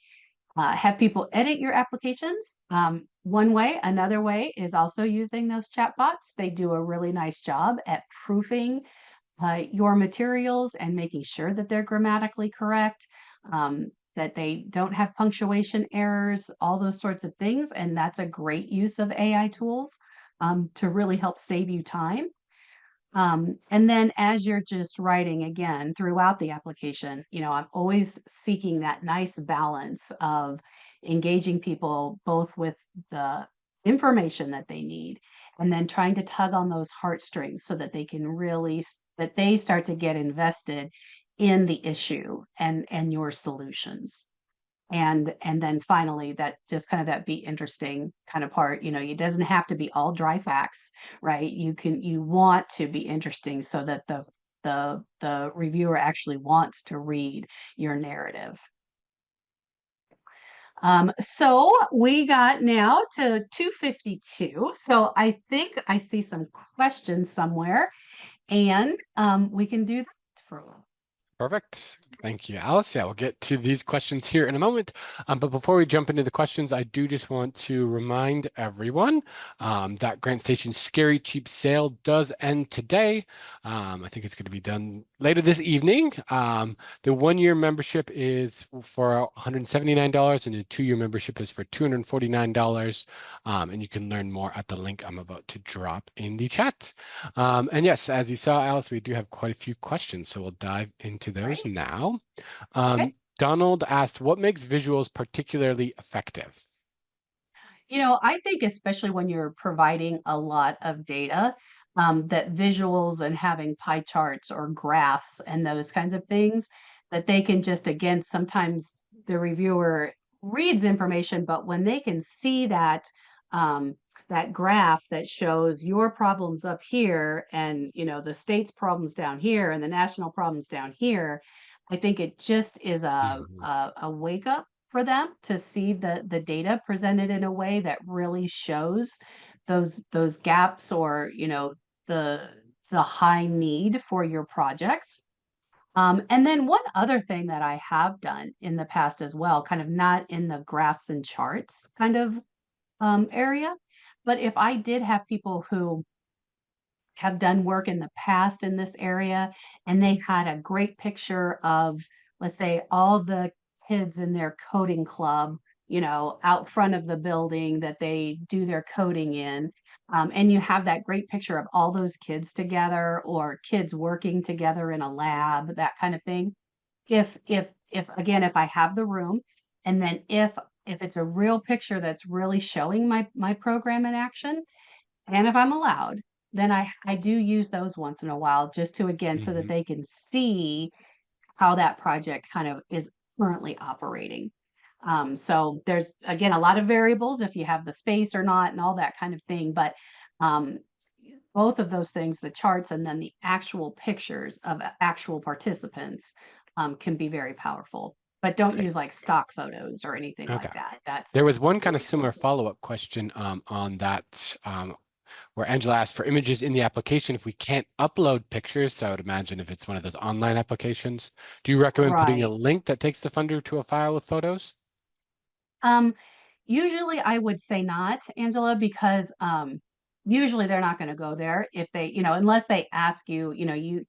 Speaker 2: have people edit your applications. One way, another way is also using those chatbots. They do a really nice job at proofing your materials and making sure that they're grammatically correct, that they don't have punctuation errors, all those sorts of things. And that's a great use of AI tools to really help save you time. And then as you're just writing again throughout the application, I'm always seeking that nice balance of engaging people both with the information that they need and then trying to tug on those heartstrings so that they can really that they start to get invested in the issue and your solutions. And then finally, that just kind of that be interesting kind of part, it doesn't have to be all dry facts, right? You want to be interesting so that the reviewer actually wants to read your narrative. So we got now to 2:52. So I think I see some questions somewhere, and we can do that for a while.
Speaker 1: Perfect. Thank you, Alice. Yeah, we'll get to these questions here in a moment. But before we jump into the questions, I do just want to remind everyone that Grant Station's Scary Cheap Sale does end today. I think it's going to be done later this evening. The 1-year membership is for $179 and the 2-year membership is for $249. And you can learn more at the link I'm about to drop in the chat. And yes, as you saw, Alice, we do have quite a few questions, so we'll dive into those
Speaker 2: Right.
Speaker 1: now.
Speaker 2: Okay.
Speaker 1: Donald asked, what makes visuals particularly effective?
Speaker 2: I think especially when you're providing a lot of data, that visuals and having pie charts or graphs and those kinds of things, that they can just, again, sometimes the reviewer reads information, but when they can see that graph that shows your problems up here and the state's problems down here and the national problems down here, I think it just is a
Speaker 1: Mhm.
Speaker 2: a wake up for them to see the data presented in a way that really shows those gaps or the the high need for your projects. And then one other thing that I have done in the past as well, kind of not in the graphs and charts kind of area, but if I did have people who have done work in the past in this area, and they had a great picture of, let's say, all the kids in their coding club, out front of the building that they do their coding in. And you have that great picture of all those kids together or kids working together in a lab, that kind of thing. If again, if I have the room, and then if it's a real picture that's really showing my program in action, and if I'm allowed, then I do use those once in a while just to, again, so that
Speaker 1: Mhm.
Speaker 2: they can see how that project kind of is currently operating. So there's, again, a lot of variables if you have the space or not and all that kind of thing, but um, both of those things, the charts and then the actual pictures of actual participants, can be very powerful. But don't
Speaker 1: Okay.
Speaker 2: use like stock photos or anything
Speaker 1: Okay.
Speaker 2: like that.
Speaker 1: There
Speaker 2: That's
Speaker 1: was one kind of
Speaker 2: really
Speaker 1: similar
Speaker 2: worthless.
Speaker 1: follow-up question on that where Angela asked for images in the application if we can't upload pictures. So I would imagine if it's one of those online applications, do you recommend putting a
Speaker 2: Right.
Speaker 1: link that takes the funder to a file with photos?
Speaker 2: Um, Usually I would say not, Angela, because usually they're not going to go there if they, unless they ask you,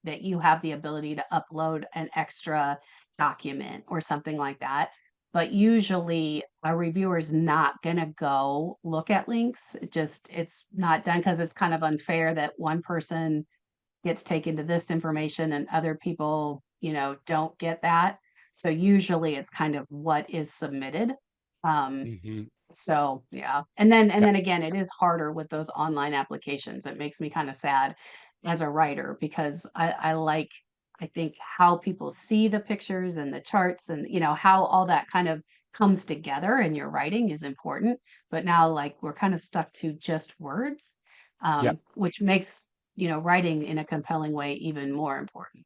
Speaker 2: that you have the ability to upload an extra document or something like that. But usually a reviewer is not going to go look at links. It's not done because it's kind of unfair that one person gets taken to this information and other people, don't get that. So usually it's kind of what is submitted. Um,
Speaker 1: Hmm.
Speaker 2: so yeah. And
Speaker 1: Yeah.
Speaker 2: then again, it is harder with those online applications. It makes me kind of sad as a writer because I like, I think how people see the pictures and the charts and how all that kind of comes together in your writing is important. But now like we're kind of stuck to just words,
Speaker 1: Yeah.
Speaker 2: which makes writing in a compelling way even more important.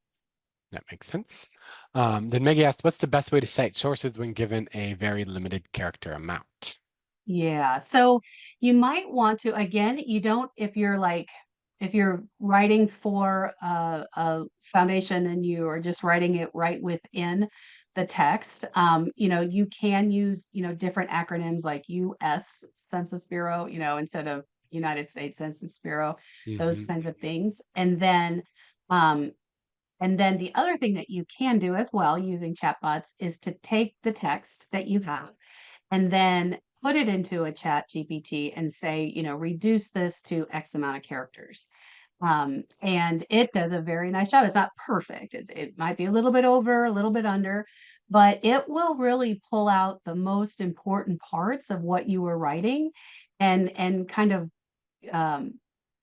Speaker 1: That makes sense. Then Maggie asked, what's the best way to cite sources when given a very limited character amount?
Speaker 2: Yeah. So you might want to, again, you don't, if you're writing for a foundation and you are just writing it right within the text, you can use, different acronyms like US Census Bureau, instead of United States Census Bureau, those
Speaker 1: Hmm.
Speaker 2: kinds of things. Um, and then the other thing that you can do as well using chatbots is to take the text that you have and then put it into a chat GPT and say, reduce this to X amount of characters. And it does a very nice job. It's not perfect. It might be a little bit over, a little bit under, but it will really pull out the most important parts of what you were writing and kind of um,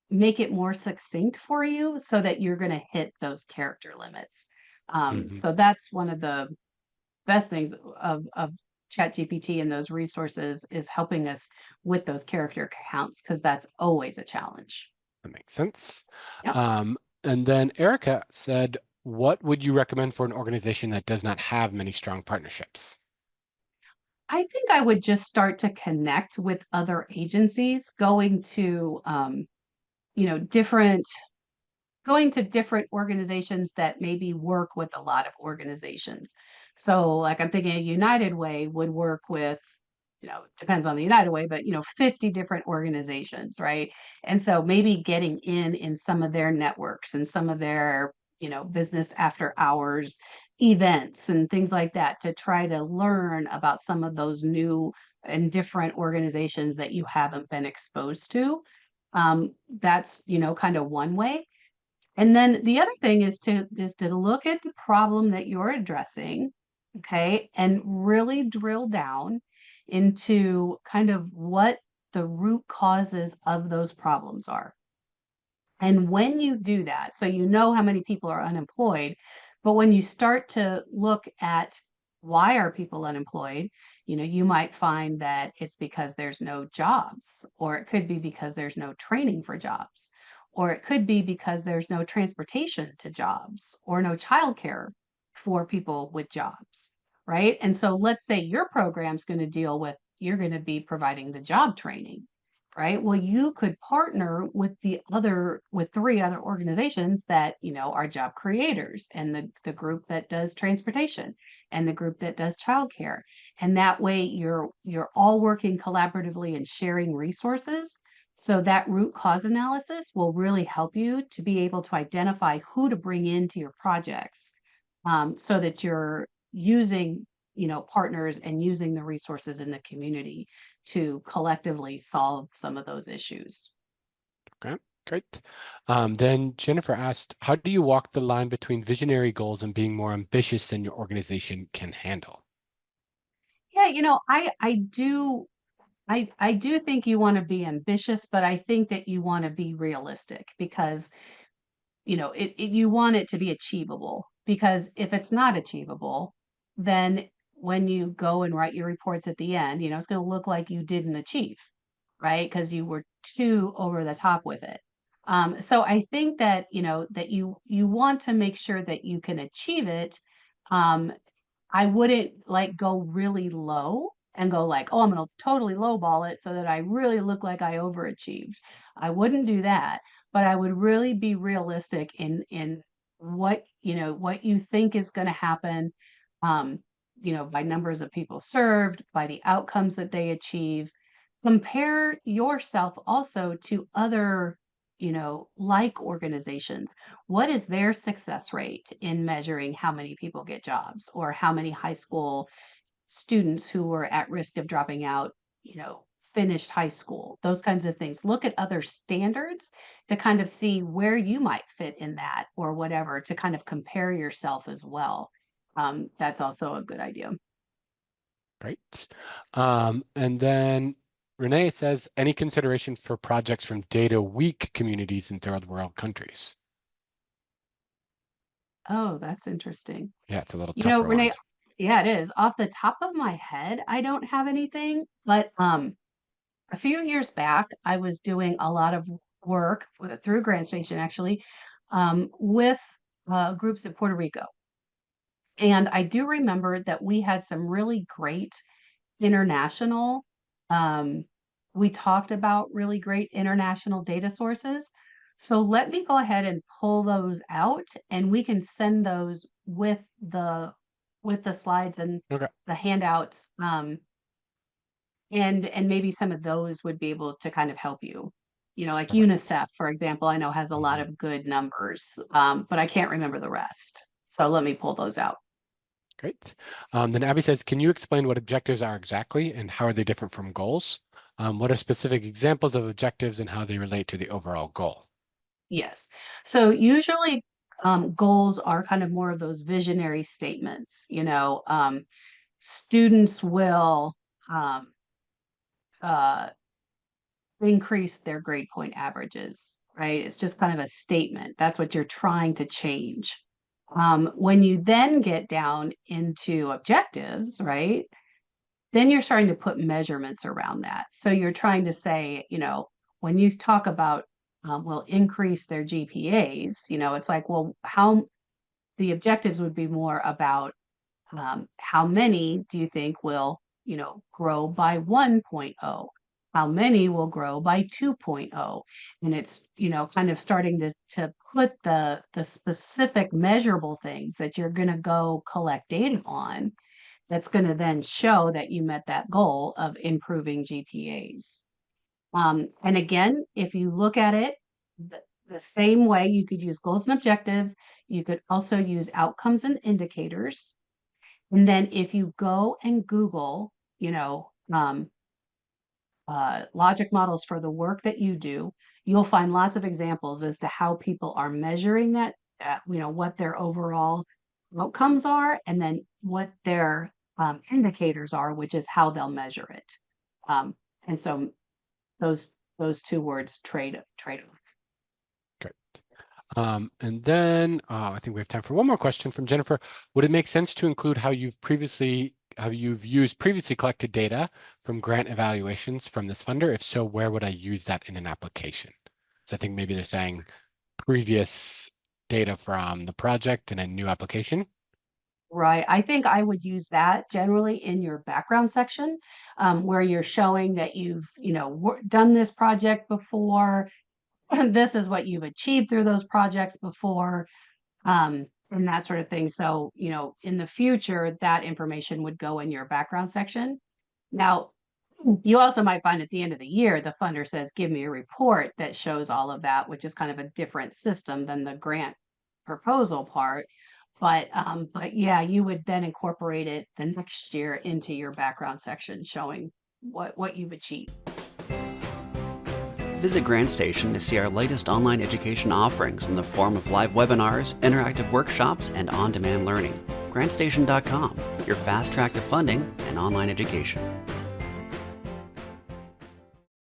Speaker 2: make it more succinct for you so that you're going to hit those character limits.
Speaker 1: Hmm.
Speaker 2: So that's one of the best things of ChatGPT and those resources is helping us with those character counts because that's always a challenge.
Speaker 1: That makes sense.
Speaker 2: Yep.
Speaker 1: And then Erica said, what would you recommend for an organization that does not have many strong partnerships?
Speaker 2: I think I would just start to connect with other agencies, different going to different organizations that maybe work with a lot of organizations. So, like I'm thinking a United Way would work with, depends on the United Way, but 50 different organizations, right? And so maybe getting in some of their networks and some of their, business after hours events and things like that to try to learn about some of those new and different organizations that you haven't been exposed to. That's, kind of one way. And then the other thing is to look at the problem that you're addressing, okay, and really drill down into kind of what the root causes of those problems are. And when you do that, so you know how many people are unemployed, but when you start to look at why are people unemployed, you might find that it's because there's no jobs, or it could be because there's no training for jobs, or it could be because there's no transportation to jobs or no childcare for people with jobs, right? And so let's say your program's going to deal with, you're going to be providing the job training, right? Well, you could partner with three other organizations that, are job creators and the group that does transportation and the group that does childcare. And that way you're all working collaboratively and sharing resources. So that root cause analysis will really help you to be able to identify who to bring into your projects, so that you're using, partners and using the resources in the community to collectively solve some of those issues.
Speaker 1: Okay, great. Then Jennifer asked, how do you walk the line between visionary goals and being more ambitious than your organization can handle?
Speaker 2: Yeah, I do think you want to be ambitious, but I think that you want to be realistic because you want it to be achievable, because if it's not achievable, then when you go and write your reports at the end, it's going to look like you didn't achieve, right? Because you were too over the top with it. So I think that you want to make sure that you can achieve it. Um, I wouldn't like go really low and go like, oh, I'm going to totally lowball it so that I really look like I overachieved. I wouldn't do that, but I would really be realistic in what you think is going to happen, um, by numbers of people served, by the outcomes that they achieve. Compare yourself also to other, like organizations. What is their success rate in measuring how many people get jobs or how many high school students who were at risk of dropping out, finished high school, those kinds of things. Look at other standards to kind of see where you might fit in that or whatever to kind of compare yourself as well. That's also a good idea.
Speaker 1: Great. And then Renee says, any consideration for projects from data weak communities in third world countries?
Speaker 2: Oh, that's interesting.
Speaker 1: Yeah, it's a little tougher one.
Speaker 2: Renee, yeah, it is. Off the top of my head, I don't have anything, but a few years back, I was doing a lot of work through Grant Station actually, with groups in Puerto Rico. And I do remember that we had some really great international, um, we talked about really great international data sources. So let me go ahead and pull those out, and we can send those with the slides and
Speaker 1: Okay.
Speaker 2: the handouts. And maybe some of those would be able to kind of help you. You know, like
Speaker 1: Perfect.
Speaker 2: UNICEF, for example, I know has a lot
Speaker 1: Mhm.
Speaker 2: of good numbers, but I can't remember the rest. So let me pull those out.
Speaker 1: Great. Then Abby says, can you explain what objectives are exactly and how are they different from goals? What are specific examples of objectives and how they relate to the overall goal?
Speaker 2: Yes. So usually goals are kind of more of those visionary statements. Students will um, uh, increase their grade point averages, right? It's just kind of a statement. That's what you're trying to change. When you then get down into objectives, right? Then you're starting to put measurements around that. So you're trying to say, when you talk about will increase their GPAs, it's like, well, how the objectives would be more about how many do you think will, grow by 1.0? How many will grow by 2.0? And it's, kind of starting to put the specific measurable things that you're going to go collect data on that's going to then show that you met that goal of improving GPAs. And again, if you look at it the same way, you could use goals and objectives. You could also use outcomes and indicators. And then if you go and Google, logic models for the work that you do, you'll find lots of examples as to how people are measuring that, what their overall outcomes are, and then what their indicators are, which is how they'll measure it. And so those those two words trade off.
Speaker 1: Great. And then I think we have time for one more question from Jennifer. Would it make sense to include how you've used previously collected data from grant evaluations from this funder? If so, where would I use that in an application? So I think maybe they're saying previous data from the project in a new application.
Speaker 2: Right. I think I would use that generally in your background section, where you're showing that you've, done this project before. This is what you've achieved through those projects before, and that sort of thing. So, in the future, that information would go in your background section. Now, you also might find at the end of the year, the funder says, give me a report that shows all of that, which is kind of a different system than the grant proposal part. But yeah, you would then incorporate it the next year into your background section, showing what you've achieved.
Speaker 3: Visit GrantStation to see our latest online education offerings in the form of live webinars, interactive workshops, and on-demand learning. GrantStation.com, your fast track to funding and online education.